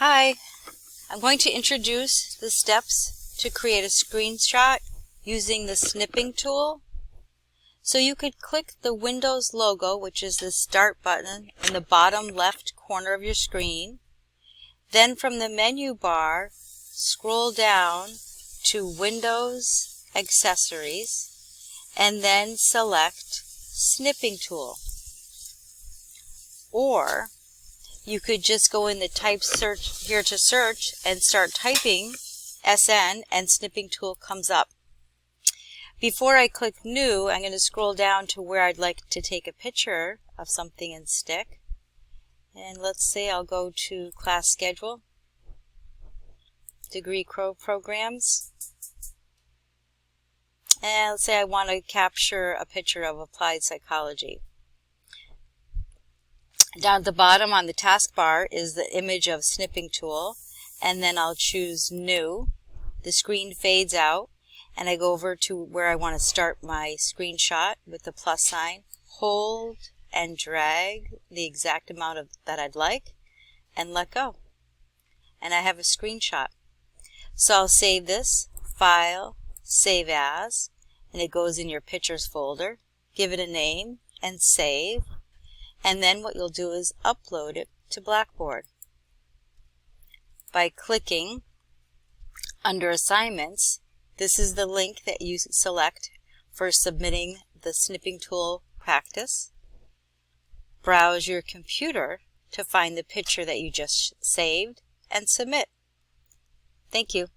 Hi, I'm going to introduce the steps to create a screenshot using the snipping tool. So you could click the Windows logo, which is the Start button in the bottom left corner of your screen. Then from the menu bar, scroll down to Windows Accessories and then select Snipping Tool. Or you could just go in the type search here to search and start typing SN and Snipping Tool comes up. Before I click New, I'm going to scroll down to where I'd like to take a picture of something and stick. And let's say I'll go to Class Schedule, Degree Programs, and let's say I want to capture a picture of applied psychology. Down at the bottom on the taskbar is the image of Snipping Tool, and then I'll choose New. The screen fades out, and I go over to where I want to start my screenshot with the plus sign. Hold and drag the exact amount that I'd like, and let go. And I have a screenshot. So I'll save this, File, Save As, and it goes in your Pictures folder. Give it a name and save. And then what you'll do is upload it to Blackboard by clicking under Assignments. This is the link that you select for submitting the Snipping Tool practice. Browse your computer to find the picture that you just saved and submit. Thank you.